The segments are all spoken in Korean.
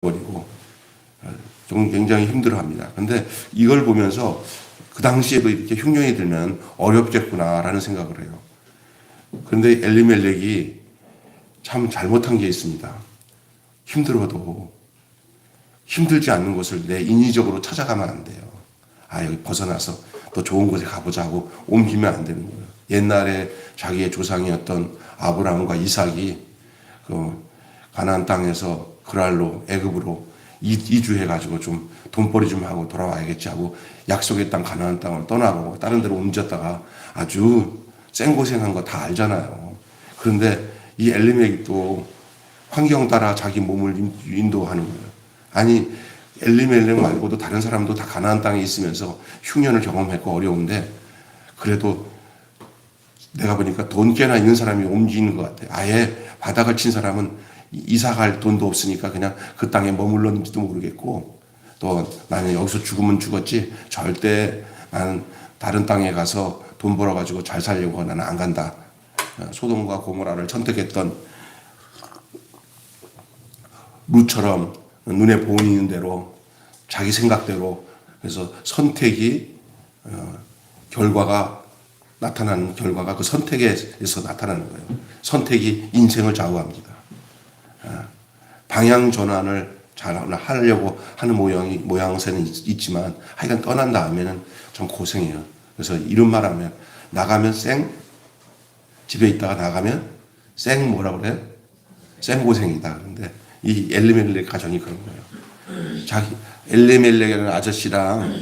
버리고 좀 굉장히 힘들어합니다. 근데 이걸 보면서 그 당시에도 이렇게 흉년이 들면 어렵겠구나라는 생각을 해요. 그런데 엘리멜렉이 참 잘못한 게 있습니다. 힘들어도 힘들지 않는 곳을 내 인위적으로 찾아가면 안 돼요. 아, 여기 벗어나서 더 좋은 곳에 가보자고 옮기면 안 되는 거예요. 옛날에 자기의 조상이었던 아브라함과 이삭이 그 가나안 땅에서 그랄로 애굽으로 이주해가지고 좀 돈벌이 좀 하고 돌아와야겠지 하고 약속의 땅 가나안 땅을 떠나고 다른 데로 옮겼다가 아주 생고생한 거 다 알잖아요. 그런데 이 엘리멜렉이 또 환경 따라 자기 몸을 인도하는 거예요. 아니 엘리멜렉 말고도 다른 사람도 다 가나안 땅에 있으면서 흉년을 경험했고 어려운데 그래도 내가 보니까 돈 꽤나 있는 사람이 옮기는 것 같아요. 아예 바닥을 친 사람은 이사 갈 돈도 없으니까 그냥 그 땅에 머물렀는지도 모르겠고 또 나는 여기서 죽으면 죽었지 절대 나는 다른 땅에 가서 돈 벌어가지고 잘 살려고 나는 안 간다. 소돔과 고모라를 선택했던 룻처럼 눈에 보이는 대로 자기 생각대로 그래서 선택이 결과가 나타나는 결과가 그 선택에서 나타나는 거예요. 선택이 인생을 좌우합니다. 방향 전환을 잘 하려고 하는 모양새는 있지만 하여간 떠난 다음에는 좀 고생해요. 그래서 이런 말 하면 나가면 집에 있다가 나가면 뭐라 그래요? 고생이다. 그런데 이 엘리멜렉 가정이 그런 거예요. 엘리멜렉이라는 아저씨랑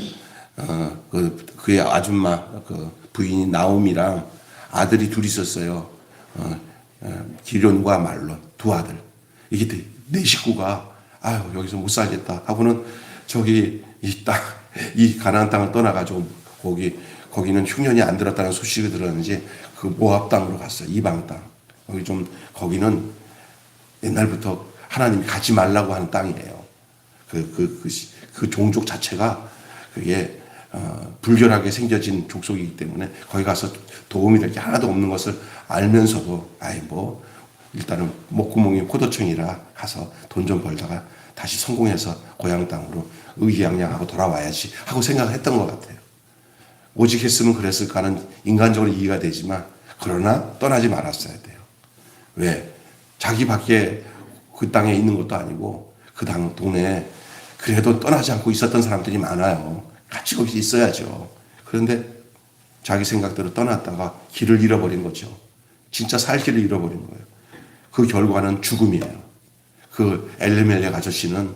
그의 아줌마 그 부인이 나오미랑 아들이 둘이 있었어요. 기련과 말론 두 아들. 이게 내 식구가 아유 여기서 못 살겠다 하고는 저기 이 가나안 땅을 떠나가지고 거기는 흉년이 안 들었다는 소식을 들었는지 그 모압 땅으로 갔어요. 이방 땅. 거기는 옛날부터 하나님이 가지 말라고 하는 땅이에요. 그 종족 자체가 그게 불결하게 생겨진 족속이기 때문에 거기 가서 도움이 될 게 하나도 없는 것을 알면서도 일단은 목구멍이 포도청이라 가서 돈 좀 벌다가 다시 성공해서 고향 땅으로 의기양양하고 돌아와야지 하고 생각을 했던 것 같아요. 오직 했으면 그랬을까 하는 인간적으로 이해가 되지만 그러나 떠나지 말았어야 돼요. 왜? 자기밖에 그 땅에 있는 것도 아니고 그 동네에 그래도 떠나지 않고 있었던 사람들이 많아요. 같이 거기 있어야죠. 그런데 자기 생각대로 떠났다가 길을 잃어버린 거죠. 진짜 살 길을 잃어버린 거예요. 그 결과는 죽음이에요. 그 엘리멜렉 아저씨는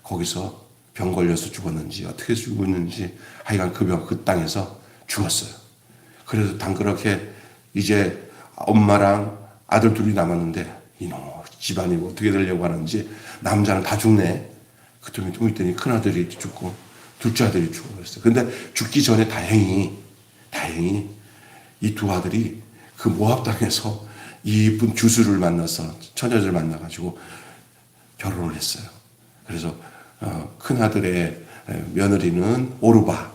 거기서 병 걸려서 죽었는지 어떻게 죽었는지 하여간 그 땅에서 죽었어요. 그래서 당그렇게 이제 엄마랑 아들 둘이 남았는데 이놈 집안이 어떻게 되려고 하는지 남자는 다 죽네. 그때 좀 있더니 큰아들이 죽고 둘째 아들이 죽어버렸어요. 근데 죽기 전에 다행히 이 두 아들이 그 모압 땅에서 이쁜 주수를 만나서 처녀를 만나가지고 결혼을 했어요. 그래서 큰 아들의 며느리는 오르바,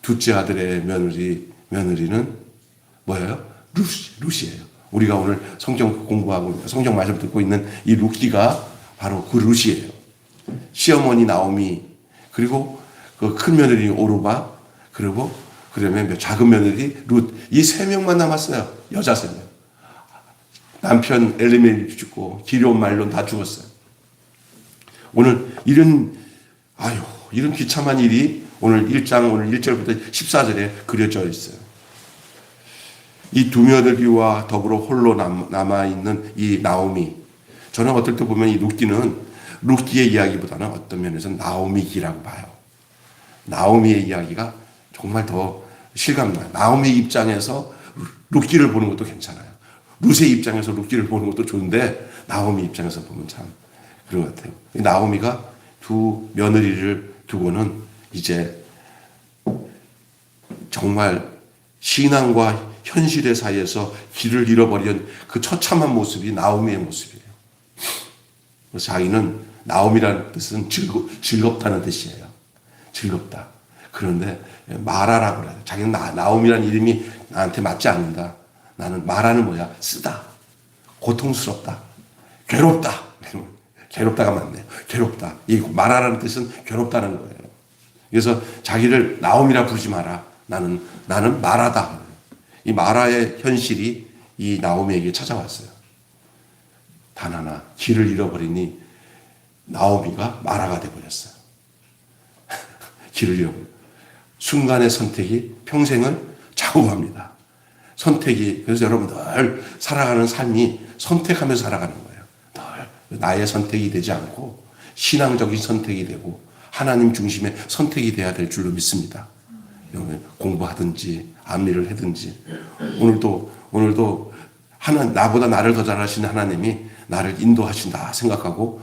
둘째 아들의 며느리는 뭐예요? 루시예요. 우리가 오늘 성경 공부하고 성경 말씀 듣고 있는 이 룻기가 바로 그 룻이에요. 시어머니 나오미 그리고 그 큰 며느리 오르바 그리고 그러면 작은 며느리 룻 이 세 명만 남았어요. 여자 세 명. 남편 엘리멜렉이 죽고 기럇 말론 다 죽었어요. 오늘 이런 비참한 일이 오늘 1절부터 14절에 그려져 있어요. 이 두 며느리와 더불어 홀로 남아있는 이 나오미. 저는 어떨 때 보면 이 룻기의 이야기보다는 어떤 면에서 나오미기라고 봐요. 나오미의 이야기가 정말 더 실감나요. 나오미 입장에서 룻기를 보는 것도 괜찮아요. 룻의 입장에서 룻기를 보는 것도 좋은데 나오미 입장에서 보면 참 그런 것 같아요. 나오미가 두 며느리를 두고는 이제 정말 신앙과 현실의 사이에서 길을 잃어버린 그 처참한 모습이 나오미의 모습이에요. 그래서 자기는 나오미라는 뜻은 즐겁다는 뜻이에요. 즐겁다. 그런데 마라라고 그래요. 자기는 나오미라는 이름이 나한테 맞지 않는다. 나는 마라는 뭐야? 쓰다. 고통스럽다. 괴롭다. 괴롭다가 맞네요. 괴롭다. 이 마라라는 뜻은 괴롭다는 거예요. 그래서 자기를 나옴이라 부르지 마라. 나는 마라다. 이 마라의 현실이 이 나오미에게 찾아왔어요. 단 하나, 길을 잃어버리니 나오미가 마라가 되어버렸어요. 길을 잃어버려. 순간의 선택이 평생을 좌우합니다. 선택이, 그래서 여러분 늘 살아가는 삶이 선택하면서 살아가는 거예요. 늘 나의 선택이 되지 않고 신앙적인 선택이 되고 하나님 중심의 선택이 돼야 될 줄로 믿습니다. 공부하든지 암리를 하든지 오늘도 나보다 나를 더 잘하시는 하나님이 나를 인도하신다 생각하고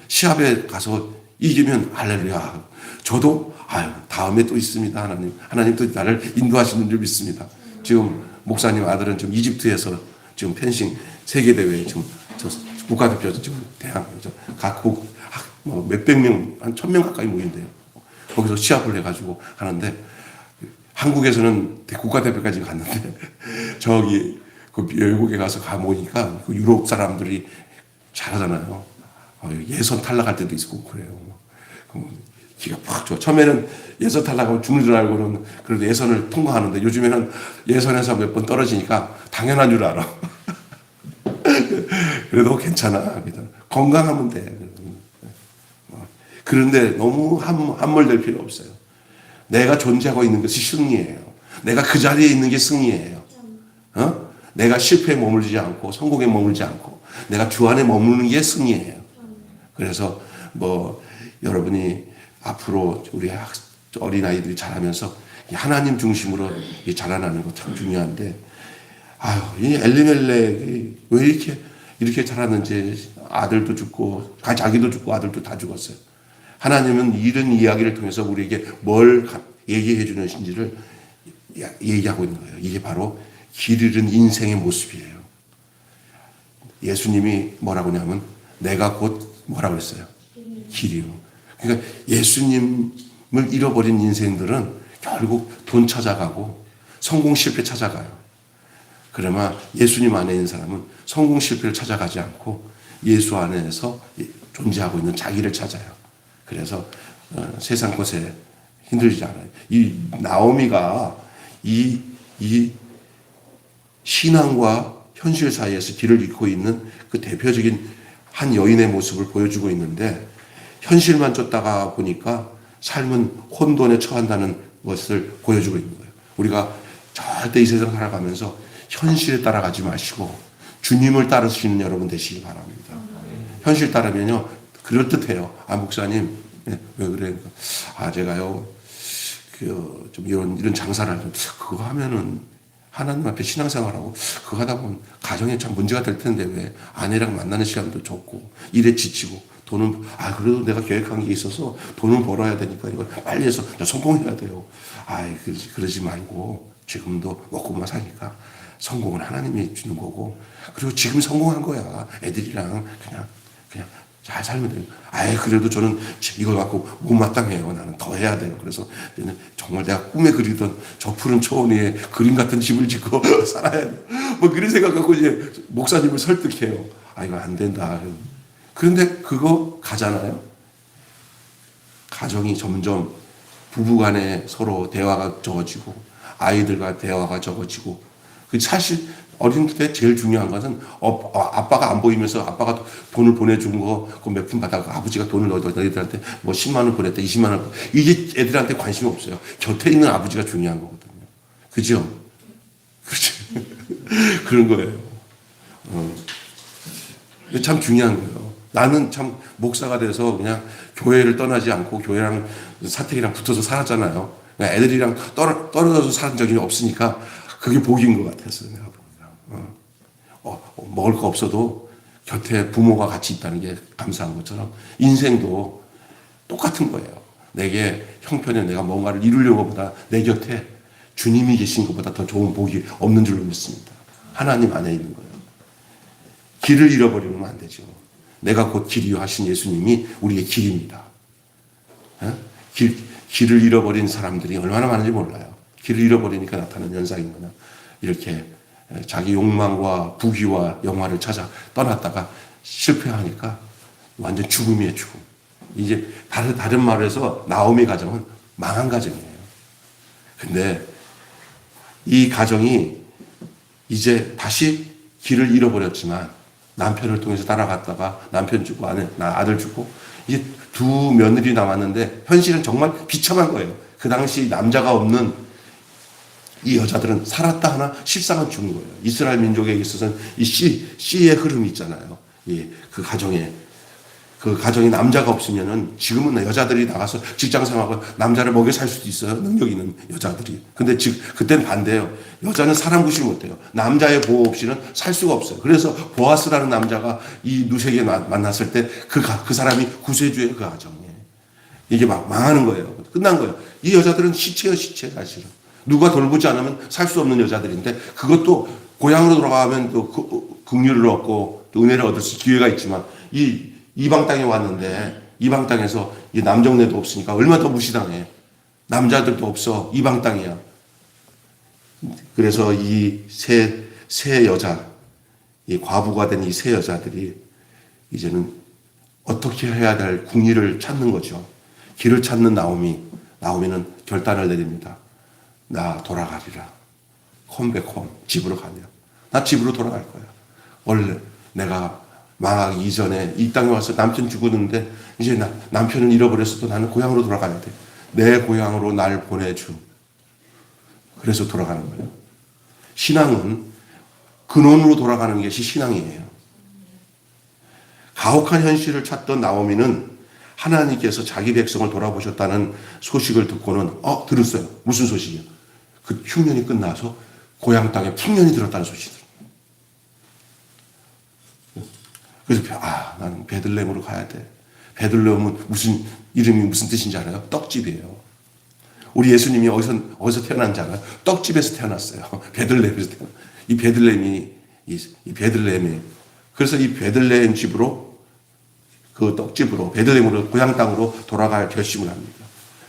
시합에 가서 이기면 할렐루야. 저도 다음에 또 있습니다. 하나님 또 나를 인도하시는 줄 믿습니다. 지금 목사님 아들은 지금 이집트에서 지금 펜싱 세계 대회에 지금 국가대표 지금 각국 몇백 명, 한 1,000명 가까이 모인대요. 거기서 시합을 해가지고 하는데 한국에서는 국가대표까지 갔는데 저기 그 외국에 가서 모이니까 그 유럽 사람들이 잘하잖아요. 예선 탈락할 때도 있고 그래요. 기가 팍 좋아. 처음에는 예선 탈락하면 죽는 줄 알고는 그래도 예선을 통과하는데 요즘에는 예선에서 몇 번 떨어지니까 당연한 줄 알아. 그래도 괜찮아. 건강하면 돼. 그런데 너무 함몰될 필요 없어요. 내가 존재하고 있는 것이 승리예요. 내가 그 자리에 있는 게 승리예요. 내가 실패에 머물지 않고 성공에 머물지 않고 내가 주 안에 머무는 게 승리예요. 그래서 여러분이 앞으로 우리 어린아이들이 자라면서 하나님 중심으로 자라나는 거 참 중요한데 이 엘리멜렉이 왜 이렇게 자랐는지 아들도 죽고 자기도 죽고 아들도 다 죽었어요. 하나님은 이런 이야기를 통해서 우리에게 뭘 얘기해 주는지를 얘기하고 있는 거예요. 이게 바로 길 잃은 인생의 모습이에요. 예수님이 뭐라고 하냐면 내가 곧 뭐라고 했어요? 길이요. 그러니까 예수님을 잃어버린 인생들은 결국 돈 찾아가고 성공 실패 찾아가요. 그러나 예수님 안에 있는 사람은 성공 실패를 찾아가지 않고 예수 안에서 존재하고 있는 자기를 찾아요. 그래서 세상 것에 힘들지 않아요. 이 나오미가 이 신앙과 현실 사이에서 길을 잃고 있는 그 대표적인 한 여인의 모습을 보여주고 있는데 현실만 쫓다가 보니까 삶은 혼돈에 처한다는 것을 보여주고 있는 거예요. 우리가 절대 이 세상 살아가면서 현실에 따라가지 마시고 주님을 따르시는 여러분 되시기 바랍니다. 현실 따르면요 그럴듯해요. 목사님 왜 그래? 제가요 좀 이런 장사를 하면 그거 하면은 하나님 앞에 신앙생활하고 그거 하다 보면 가정에 참 문제가 될 텐데 왜 아내랑 만나는 시간도 적고 일에 지치고 돈은 그래도 내가 계획한 게 있어서 돈을 벌어야 되니까 이거 빨리 해서 성공해야 돼요. 그러지 말고 지금도 먹고만 사니까 성공은 하나님이 주는 거고 그리고 지금 성공한 거야. 애들이랑 그냥 잘 살면 돼요. 그래도 저는 이걸 갖고 못마땅해요. 나는 더 해야 돼요. 그래서 정말 내가 꿈에 그리던 저 푸른 초원 위에 그림 같은 집을 짓고 살아야 돼. 그런 생각 갖고 이제 목사님을 설득해요. 이거 안 된다. 그런데 그거 가잖아요. 가정이 점점 부부간에 서로 대화가 적어지고 아이들과 대화가 적어지고 사실 어린 때 제일 중요한 것은 아빠가 안 보이면서 아빠가 돈을 보내준 거 몇 푼 받아가 아버지가 돈을 너희들한테 10만 원 보냈다 20만 원 이게 애들한테 관심이 없어요. 곁에 있는 아버지가 중요한 거거든요. 그죠? 그렇죠. 그런 거예요. 참 중요한 거예요. 나는 참 목사가 돼서 그냥 교회를 떠나지 않고 교회랑 사택이랑 붙어서 살았잖아요. 애들이랑 떨어져서 산 적이 없으니까 그게 복인 것 같았어요. 내가 보니까. 먹을 거 없어도 곁에 부모가 같이 있다는 게 감사한 것처럼 인생도 똑같은 거예요. 내게 형편에 내가 뭔가를 이루려고 보다 내 곁에 주님이 계신 것보다 더 좋은 복이 없는 줄로 믿습니다. 하나님 안에 있는 거예요. 길을 잃어버리면 안 되죠. 내가 곧 길이요 하신 예수님이 우리의 길입니다. 길을 잃어버린 사람들이 얼마나 많은지 몰라요. 길을 잃어버리니까 나타나는 현상인 거냐. 이렇게 자기 욕망과 부귀와 영화를 찾아 떠났다가 실패하니까 완전 죽음이에요, 죽음. 이제 다른 말로 해서 나오미 가정은 망한 가정이에요. 근데 이 가정이 이제 다시 길을 잃어버렸지만 남편을 통해서 따라갔다가 남편 죽고 아들 죽고 이제 두 며느리 남았는데 현실은 정말 비참한 거예요. 그 당시 남자가 없는 이 여자들은 살았다 하나 실상은 죽은 거예요. 이스라엘 민족에게 있어서는 이 씨의 흐름이 있잖아요. 그 가정에 남자가 없으면은 지금은 여자들이 나가서 직장 생활하고 남자를 먹여 살 수도 있어요. 능력 있는 여자들이. 근데 그때는 반대예요. 여자는 사람 구실 못해요. 남자의 보호 없이는 살 수가 없어요. 그래서 보아스라는 남자가 이 누색에 만났을 때 그 사람이 구세주예요. 그 가정에. 이게 막 망하는 거예요. 끝난 거예요. 이 여자들은 시체예요, 시체 사실은. 누가 돌보지 않으면 살 수 없는 여자들인데 그것도 고향으로 돌아가면 또 긍휼을 얻고 또 은혜를 얻을 수 기회가 있지만 이방 땅에 왔는데 이방 땅에서 이 남정네도 없으니까 얼마나 더 무시당해. 남자들도 없어. 이방 땅이야. 그래서 이 세 여자, 이 과부가 된 이 세 여자들이 이제는 어떻게 해야 될 궁리를 찾는 거죠. 길을 찾는 나오미는 결단을 내립니다. 나 돌아가리라. 컴백홈. 집으로 가냐. 나 집으로 돌아갈 거야. 원래 내가 망하기 이전에 이 땅에 와서 남편 죽었는데 이제 남편은 잃어버렸어도 나는 고향으로 돌아가야 돼. 내 고향으로 날 보내줘. 그래서 돌아가는 거예요. 신앙은 근원으로 돌아가는 것이 신앙이에요. 가혹한 현실을 찾던 나오미는 하나님께서 자기 백성을 돌아보셨다는 소식을 듣고는 들었어요. 무슨 소식이요? 그 흉년이 끝나서 고향 땅에 풍년이 들었다는 소식을. 그래서 나는 베들레헴으로 가야 돼. 베들레헴은 이름이 무슨 뜻인지 알아요? 떡집이에요. 우리 예수님이 어디서 태어난지 알아요? 떡집에서 태어났어요. 베들레헴에서 태어났어요. 이 베들레헴이 그래서 이 베들레헴 집으로 그 떡집으로 베들레헴으로 고향 땅으로 돌아갈 결심을 합니다.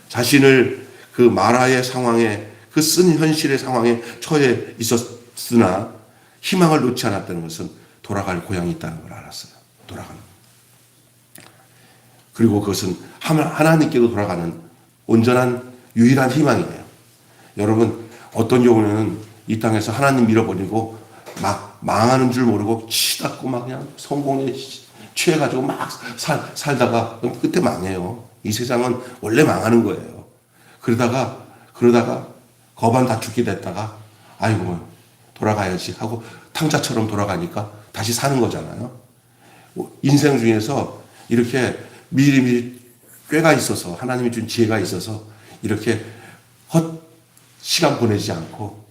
자신을 그 마라의 상황에 그 쓴 현실의 상황에 처해 있었으나 희망을 놓지 않았다는 것은 돌아갈 고향이 있다는 걸 알았어요. 돌아가는. 그리고 그것은 하나님께로 돌아가는 온전한 유일한 희망이에요. 여러분 어떤 경우는 이 땅에서 하나님 잃어버리고 막 망하는 줄 모르고 치닫고 막 그냥 성공에 취해가지고 막 살다가 끝에 망해요. 이 세상은 원래 망하는 거예요. 그러다가 거반 다 죽게 됐다가 아이고 돌아가야지 하고 탕자처럼 돌아가니까 다시 사는 거잖아요. 인생 중에서 이렇게 미리미리 꾀가 있어서 하나님이 준 지혜가 있어서 이렇게 시간 보내지 않고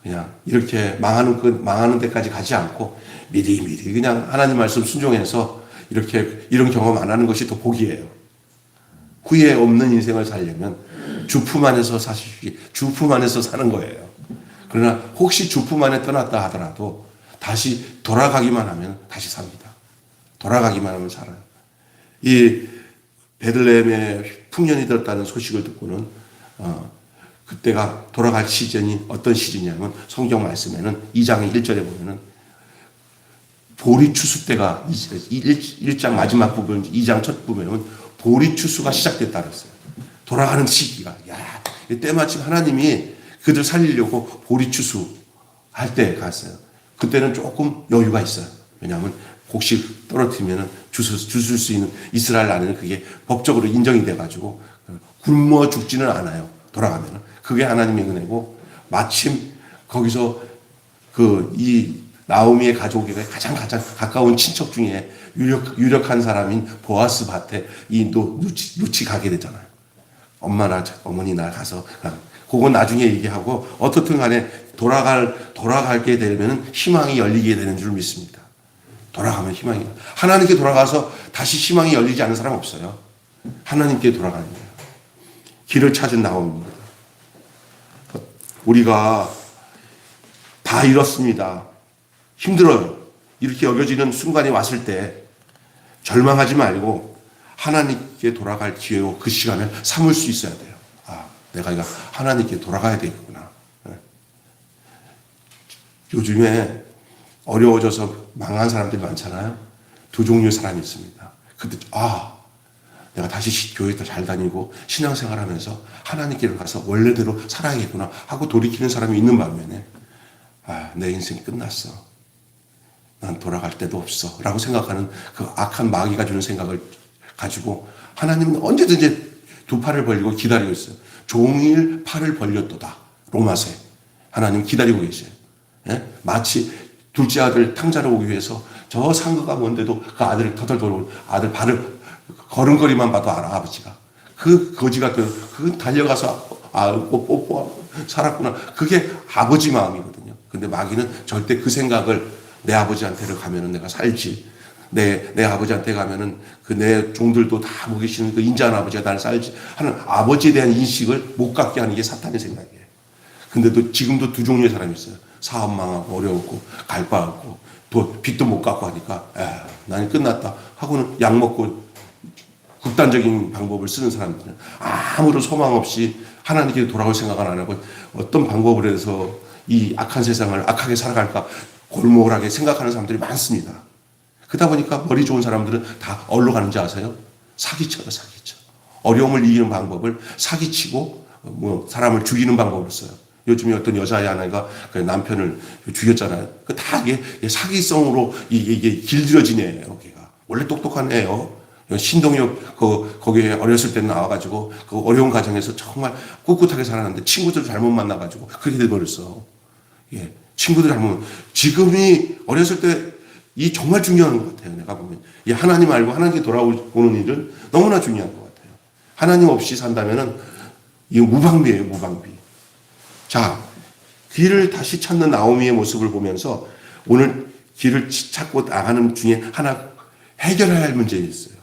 그냥 이렇게 망하는 데까지 가지 않고 미리미리 그냥 하나님 말씀 순종해서 이렇게 이런 경험 안 하는 것이 더 복이에요. 후회 없는 인생을 살려면 주품 안에서 주품 안에서 사는 거예요. 그러나 혹시 주품 안에 떠났다 하더라도 다시 돌아가기만 하면 다시 삽니다. 돌아가기만 하면 살아요. 이 베들레헴에 풍년이 들었다는 소식을 듣고는 그때가 돌아갈 시즌이 어떤 시즌이냐면 성경 말씀에는 2장 1절에 보면은 보리추수 때가 1장 마지막 부분 2장 첫 부분에는 보리추수가 시작됐다 그랬어요. 돌아가는 시기가 때마침 하나님이 그들 살리려고 보리추수 할 때 갔어요. 그때는 조금 여유가 있어요. 왜냐하면 곡식 떨어뜨리면 주술 수 있는 이스라엘 안에는 그게 법적으로 인정이 돼가지고 굶어 죽지는 않아요. 돌아가면은. 그게 하나님의 은혜고 마침 거기서 이 나오미의 가족에게 가장 가까운 친척 중에 유력한 사람인 보아스 밭에 이 누치 가게 되잖아요. 어머니 나 가서 그건 나중에 얘기하고 어떻든 간에 돌아가게 되면 희망이 열리게 되는 줄 믿습니다. 돌아가면 희망이 하나님께 돌아가서 다시 희망이 열리지 않는 사람 없어요. 하나님께 돌아가는 거예요. 길을 찾은 나오미입니다. 우리가 다 잃었습니다. 힘들어요. 이렇게 여겨지는 순간이 왔을 때 절망하지 말고 하나님께 돌아갈 기회로 그 시간을 삼을 수 있어야 돼요. 내가 이거 하나님께 돌아가야 되겠구나. 요즘에 어려워져서 망한 사람들이 많잖아요. 두 종류의 사람이 있습니다. 그때 내가 다시 교회 잘 다니고 신앙생활하면서 하나님께로 가서 원래대로 살아야겠구나 하고 돌이키는 사람이 있는 반면에 내 인생이 끝났어. 난 돌아갈 데도 없어. 라고 생각하는 그 악한 마귀가 주는 생각을 가지고 하나님은 언제든지 두 팔을 벌리고 기다리고 있어요. 종일 팔을 벌렸도다. 로마서에. 하나님 기다리고 계세요. 예? 마치 둘째 아들 탕자로 오기 위해서 저 상거가 먼데도 그 아들을 터덜덜 아들 발을 걸음걸이만 봐도 알아, 아버지가. 그 거지가 그 달려가서 뽀뽀하고 살았구나. 그게 아버지 마음이거든요. 근데 마귀는 절대 그 생각을 내 아버지한테를 가면은 내가 살지. 내 아버지한테 가면은 그 내 종들도 다 먹이시는 그 인자한 아버지가 나를 살지 하는 아버지에 대한 인식을 못 갖게 하는 게 사탄의 생각이에요. 근데 또 지금도 두 종류의 사람이 있어요. 사업 망하고 어려웠고 갈 바 없고 또 빚도 못 갚고 하니까 나는 끝났다 하고는 약 먹고 극단적인 방법을 쓰는 사람들은 아무런 소망 없이 하나님께 돌아올 생각은 안 하고 어떤 방법을 해서 이 악한 세상을 악하게 살아갈까 골몰하게 생각하는 사람들이 많습니다. 그러다 보니까 머리 좋은 사람들은 다 어디로 가는지 아세요? 사기쳐요, 사기쳐. 어려움을 이기는 방법을 사기치고 사람을 죽이는 방법을 써요. 요즘에 어떤 여자애 하나가 그 남편을 죽였잖아요. 그 다 이게 사기성으로 이게 길들여진 애예요, 여기가. 원래 똑똑한 애예요. 신동엽 거기에 어렸을 때 나와가지고 그 어려운 가정에서 정말 꿋꿋하게 살았는데 친구들 잘못 만나가지고 그렇게 돼버렸어. 예, 친구들 잘못. 지금이 어렸을 때 이 정말 중요한 것 같아요. 내가 보면 이 하나님 알고 하나님께 돌아오는 일은 너무나 중요한 것 같아요. 하나님 없이 산다면은 이거 무방비예요, 무방비. 자, 길을 다시 찾는 나오미의 모습을 보면서 오늘 길을 찾고 나가는 중에 하나 해결해야 할 문제가 있어요.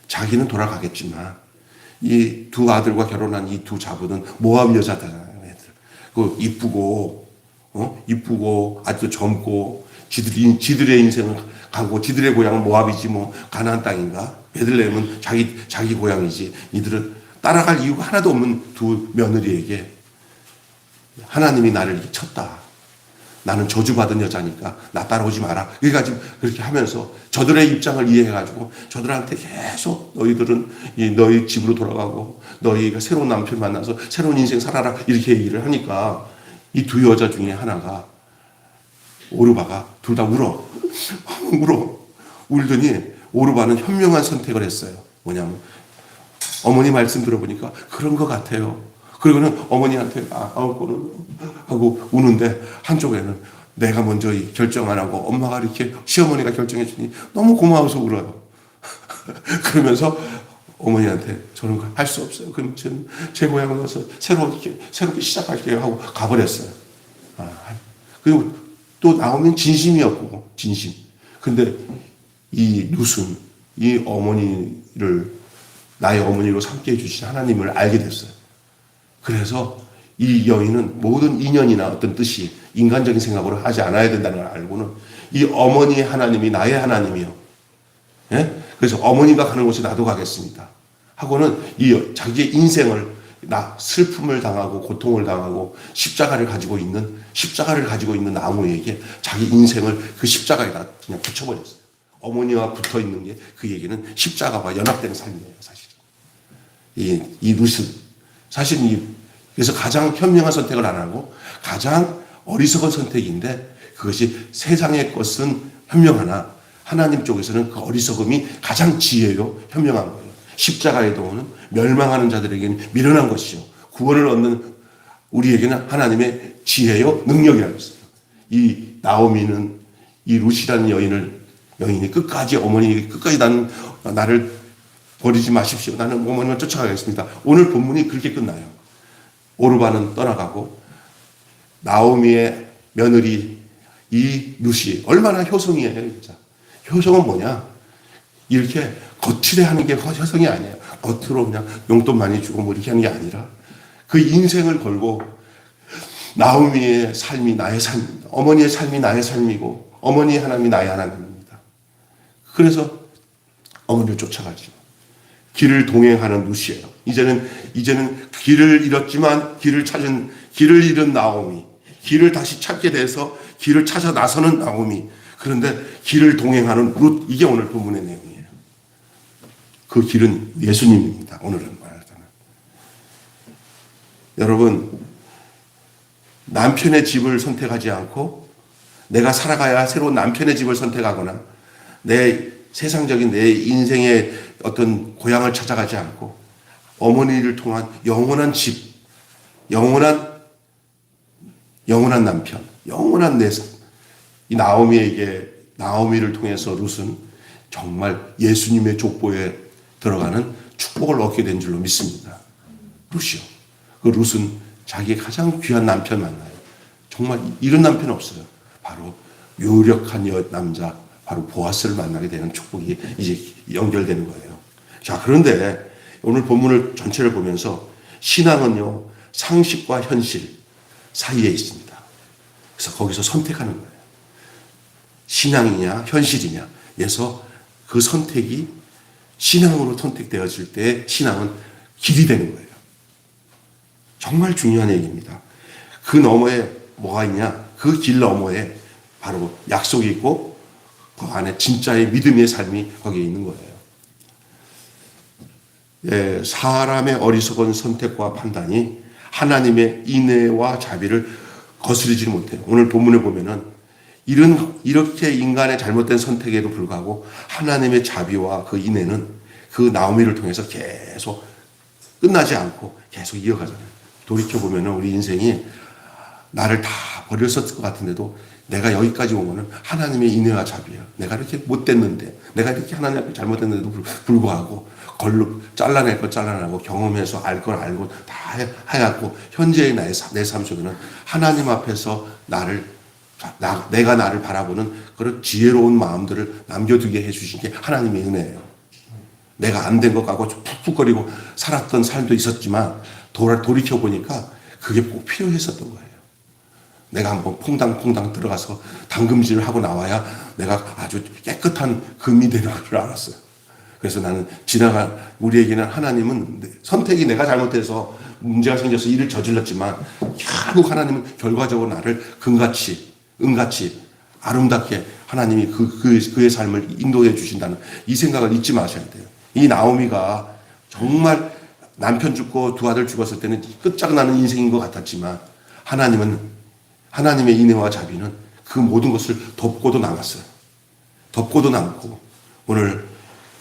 자기는 돌아가겠지만 이 두 아들과 결혼한 이 두 자부는 모압 여자잖아요. 애들. 그 이쁘고 아주 젊고 지들의 인생을 가고 지들의 고향은 모압이지 가나안 땅인가? 베들레헴은 자기 고향이지. 이들은 따라갈 이유가 하나도 없는 두 며느리에게 하나님이 나를 이렇게 쳤다. 나는 저주받은 여자니까 나 따라오지 마라. 그래가지고 그렇게 하면서 저들의 입장을 이해해가지고 저들한테 계속 너희들은 너희 집으로 돌아가고 너희가 새로운 남편 만나서 새로운 인생 살아라 이렇게 얘기를 하니까 이 두 여자 중에 하나가 오르바가 둘 다 울어. 울더니 오르바는 현명한 선택을 했어요. 뭐냐면 어머니 말씀 들어보니까 그런 것 같아요. 그리고는 어머니한테 거는 하고 우는데 한쪽에는 내가 먼저 결정 안 하고 엄마가 이렇게 시어머니가 결정해 주니 너무 고마워서 울어요. 그러면서 어머니한테 저는 할 수 없어요. 그럼 저는 제 고향을 가서 새롭게 시작할게요 하고 가버렸어요. 그리고 또 나오면 진심이었고 진심. 근데 이 룻은 이 어머니를 나의 어머니로 삼게 해주신 하나님을 알게 됐어요. 그래서 이 여인은 모든 인연이나 어떤 뜻이 인간적인 생각으로 하지 않아야 된다는 걸 알고는 이 어머니의 하나님이 나의 하나님이요. 예? 그래서 어머니가 가는 곳에 나도 가겠습니다. 하고는 이 자기의 인생을 슬픔을 당하고 고통을 당하고 십자가를 가지고 있는 나무에게 자기 인생을 그 십자가에다 그냥 붙여버렸어요. 어머니와 붙어 있는 게 그 얘기는 십자가와 연합된 삶이에요, 사실. 이 룻은 사실 그래서 가장 현명한 선택을 안 하고 가장 어리석은 선택인데 그것이 세상의 것은 현명하나 하나님 쪽에서는 그 어리석음이 가장 지혜요, 현명한 거예요. 십자가의 도는 멸망하는 자들에게는 미련한 것이요. 구원을 얻는 우리에게는 하나님의 지혜요, 능력이라고 했어요. 이 나오미는 이 룻이라는 여인이 어머니 끝까지 나를 버리지 마십시오. 나는 어머니만 쫓아가겠습니다. 오늘 본문이 그렇게 끝나요. 오르바는 떠나가고 나오미의 며느리 이 룻이 얼마나 효성이에요, 진짜. 효성은 뭐냐? 이렇게 거칠게 하는 게 효성이 아니에요. 겉으로 그냥 용돈 많이 주고 이렇게 하는 게 아니라 그 인생을 걸고 나오미의 삶이 나의 삶입니다. 어머니의 삶이 나의 삶이고 어머니의 하나님이 나의 하나님입니다. 그래서 어머니를 쫓아가죠. 길을 동행하는 룻이에요. 이제는 길을 잃었지만 길을 잃은 나오미, 길을 다시 찾게 돼서 길을 찾아 나서는 나오미. 그런데 길을 동행하는 룻, 이게 오늘 본문의 내용이에요. 그 길은 예수님입니다. 오늘은 말하자면. 여러분, 남편의 집을 선택하지 않고 내가 살아가야 새로운 남편의 집을 선택하거나 내 세상적인 내 인생의 어떤 고향을 찾아가지 않고 어머니를 통한 영원한 집, 영원한 남편, 영원한 이 나오미를 통해서 룻은 정말 예수님의 족보에 들어가는 축복을 얻게 된 줄로 믿습니다. 룻이요. 그 룻은 자기의 가장 귀한 남편 만나요. 정말 이런 남편 없어요. 바로 유력한 남자, 바로 보아스를 만나게 되는 축복이 이제 연결되는 거예요. 자, 그런데 오늘 본문을 전체를 보면서 신앙은요, 상식과 현실 사이에 있습니다. 그래서 거기서 선택하는 거예요. 신앙이냐, 현실이냐. 그래서 그 선택이 신앙으로 선택되어질 때 신앙은 길이 되는 거예요. 정말 중요한 얘기입니다. 그 너머에 뭐가 있냐? 그 길 너머에 바로 약속이 있고 그 안에 진짜의 믿음의 삶이 거기에 있는 거예요. 예, 사람의 어리석은 선택과 판단이 하나님의 인애와 자비를 거스르지 못해요. 오늘 본문에 보면은 이렇게 인간의 잘못된 선택에도 불구하고 하나님의 자비와 그 인애는 그 나오미를 통해서 계속 끝나지 않고 계속 이어가잖아요. 돌이켜보면은 우리 인생이 나를 다 버렸었을 것 같은데도 내가 여기까지 온 거는 하나님의 인애와 자비예요. 내가 이렇게 못됐는데, 내가 이렇게 하나님 앞에 잘못했는데도 불구하고 걸로 잘라낼 거 잘라내고 경험해서 알 걸 알고 다 해갖고 현재의 내 삶 속에는 하나님 앞에서 내가 나를 바라보는 그런 지혜로운 마음들을 남겨두게 해주신 게 하나님의 은혜예요. 내가 안 된 것 같고 푹푹거리고 살았던 삶도 있었지만 돌이켜보니까 그게 꼭 필요했었던 거예요. 내가 한번 퐁당퐁당 들어가서 당금질을 하고 나와야 내가 아주 깨끗한 금이 되는 걸 알았어요. 그래서 나는 우리에게는 하나님은 선택이 내가 잘못해서 문제가 생겨서 일을 저질렀지만 결국 하나님은 결과적으로 나를 은같이 아름답게 하나님이 그의 삶을 인도해 주신다는 이 생각을 잊지 마셔야 돼요. 이 나오미가 정말 남편 죽고 두 아들 죽었을 때는 끝장나는 인생인 것 같았지만 하나님의 인애와 자비는 그 모든 것을 덮고도 남았어요. 덮고도 남고 오늘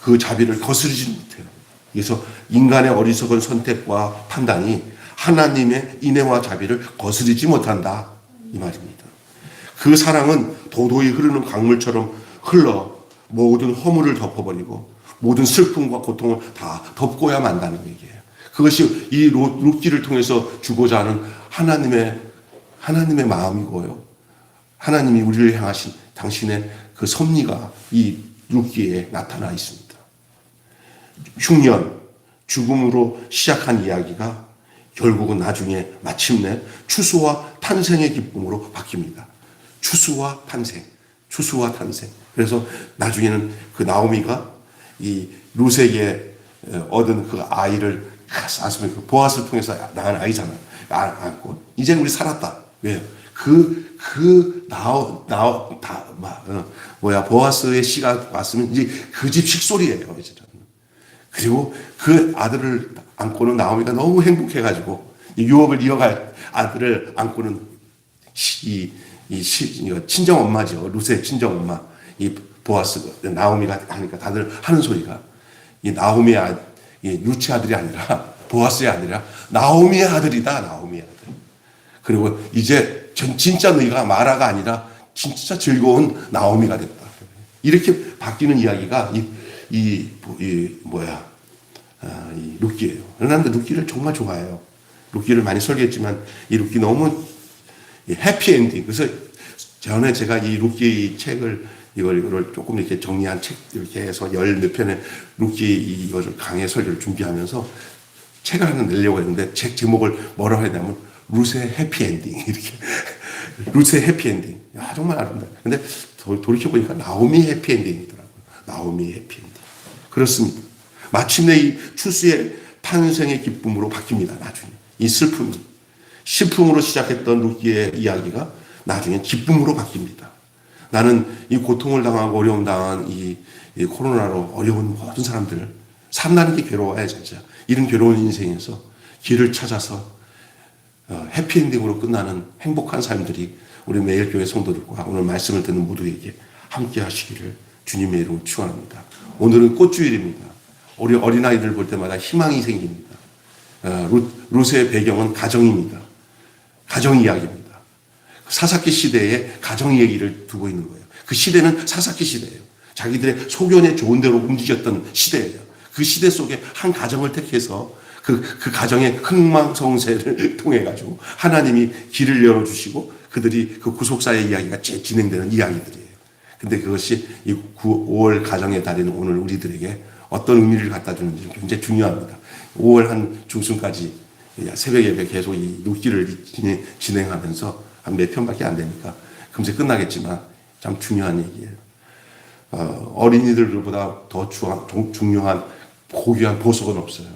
그 자비를 거스르지 못해요. 그래서 인간의 어리석은 선택과 판단이 하나님의 인애와 자비를 거스르지 못한다 이 말입니다. 그 사랑은 도도히 흐르는 강물처럼 흘러 모든 허물을 덮어버리고 모든 슬픔과 고통을 다 덮고야 만다는 얘기예요. 그것이 이 룻기를 통해서 주고자 하는 하나님의 마음이고요. 하나님이 우리를 향하신 당신의 그 섭리가 이 룻기에 나타나 있습니다. 흉년, 죽음으로 시작한 이야기가 결국은 나중에 마침내 추수와 탄생의 기쁨으로 바뀝니다. 추수와 탄생. 그래서 나중에는 그 나오미가 이 룻에게 얻은 그 아이를 가슴에 그 보아스를 통해서 낳은 아이잖아요. 안고 이제 우리 살았다. 왜요? 보아스의 씨가 왔으면 이제 그 집 식솔이에요. 이제. 그리고 그 아들을 안고는 나오미가 너무 행복해가지고 유업을 이어갈 아들을 안고는 친정 엄마죠. 룻의 친정 엄마. 이 보아스 나오미가 하니까 다들 하는 소리가 이 룻의 아들이 아니라 보아스의 아들이라 나오미의 아들이다. 나오미의 아들. 그리고 이제 진짜 너희가 마라가 아니라 진짜 즐거운 나오미가 됐다. 이렇게 바뀌는 이야기가 이 룻기예요. 그런데 룻기를 정말 좋아해요. 룻기를 많이 설계했지만 이 룻기 너무 해피엔딩. 그래서 전에 제가 이 룻기 책을 이걸 조금 이렇게 정리한 책 이렇게 해서 열 몇 편의 룻기 이거를 강의 설교를 준비하면서 책을 하나 내려고 했는데 책 제목을 뭐라고 해야 되냐면 룻의 해피엔딩 이렇게 룻의 해피엔딩. 야, 정말 아름다워요. 근데 돌이켜보니까 나오미 해피엔딩이더라고요. 나오미 해피엔딩. 그렇습니다. 마침내 이 추수의 탄생의 기쁨으로 바뀝니다. 나중에 이 슬픔으로 시작했던 룻기의 이야기가 나중에 기쁨으로 바뀝니다. 나는 이 고통을 당하고 어려움 당한 이 코로나로 어려운 모든 사람들 산다는 게 괴로워요, 진짜. 이런 괴로운 인생에서 길을 찾아서 해피엔딩으로 끝나는 행복한 삶들이 우리 매일교회 성도들과 오늘 말씀을 듣는 모두에게 함께 하시기를 주님의 이름으로 축원합니다. 오늘은 꽃주일입니다. 우리 어린아이들 볼 때마다 희망이 생깁니다. 룻의 배경은 가정입니다. 가정 이야기입니다. 사사기 시대에 가정 얘기를 두고 있는 거예요. 그 시대는 사사기 시대예요. 자기들의 소견에 좋은 대로 움직였던 시대예요. 그 시대 속에 한 가정을 택해서 그 가정의 흥망성쇠를 통해 가지고 하나님이 길을 열어주시고 그들이 그 구속사의 이야기가 진행되는 이야기들이에요. 근데 그것이 이 5월 가정의 달인 오늘 우리들에게 어떤 의미를 갖다 주는지 굉장히 중요합니다. 5월 한 중순까지 새벽 예배 계속 이 룻기를 진행하면서 한 몇 편밖에 안 되니까 금세 끝나겠지만 참 중요한 얘기예요. 어린이들보다 더 중요한 고귀한 보석은 없어요.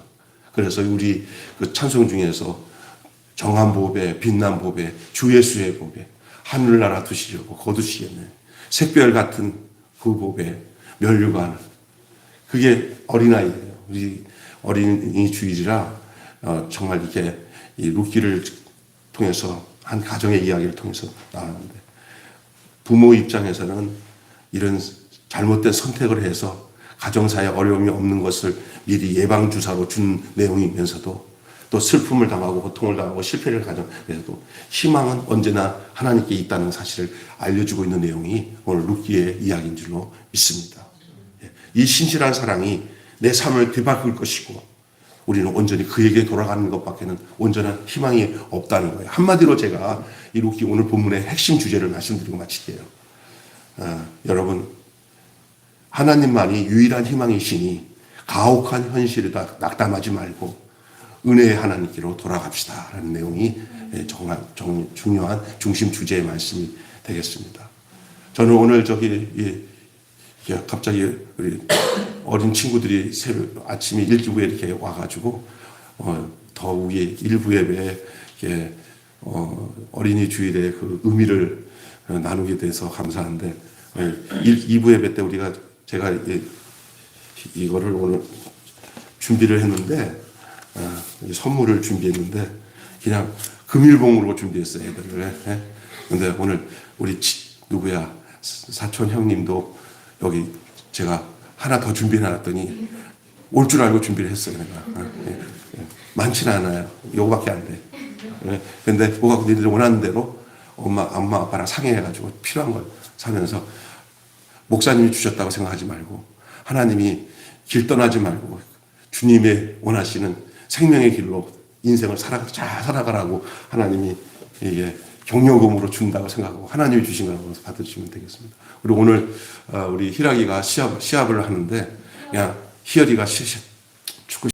그래서 우리 그 찬송 중에서 정한 보배, 빛난 보배, 주 예수의 보배, 하늘나라 두시려고 거두시겠네. 색별 같은 그 보배, 면류관. 그게 어린아이예요. 우리 어린이 주일이라 정말 이렇게 이 룻기를 통해서 한 가정의 이야기를 통해서 나왔는데 부모 입장에서는 이런 잘못된 선택을 해서 가정사에 어려움이 없는 것을 미리 예방주사로 준 내용이면서도 또 슬픔을 당하고 고통을 당하고 실패를 가정에서도 희망은 언제나 하나님께 있다는 사실을 알려주고 있는 내용이 오늘 룻기의 이야기인 줄로 믿습니다. 이 신실한 사랑이 내 삶을 뒤바꿀 것이고 우리는 온전히 그에게 돌아가는 것밖에는 온전한 희망이 없다는 거예요. 한마디로 제가 이 룻기 오늘 본문의 핵심 주제를 말씀드리고 마칠게요. 여러분, 하나님만이 유일한 희망이시니 가혹한 현실에다 낙담하지 말고 은혜의 하나님께로 돌아갑시다 라는 내용이 정말 중요한 중심 주제의 말씀이 되겠습니다. 저는 오늘 갑자기 우리 어린 친구들이 새벽 아침에 일기부에 이렇게 와가지고 더 위에 일부 예배에 어린이 주일의 그 의미를 나누게 돼서 감사한데 2부 예배 때 제가 이거를 오늘 준비를 했는데 선물을 준비했는데 그냥 금일봉으로 준비했어요, 애들을. 근데 오늘 우리 사촌 형님도 여기 제가 하나 더 준비해놨더니 올 줄 알고 준비를 했어요, 내가. 많지는 않아요. 요거밖에 안 돼. 근데 뭐가 니들 원하는 대로 엄마 아빠랑 상의해가지고 필요한 걸 사면서 목사님이 주셨다고 생각하지 말고 하나님이 길 떠나지 말고 주님의 원하시는 생명의 길로 인생을 잘 살아가라고 하나님이 이게 경력금으로 준다고 생각하고 하나님이 주신 거라고 받으시면 되겠습니다. 그리고 오늘 우리 희락이가 시합을 하는데 그냥 희열이가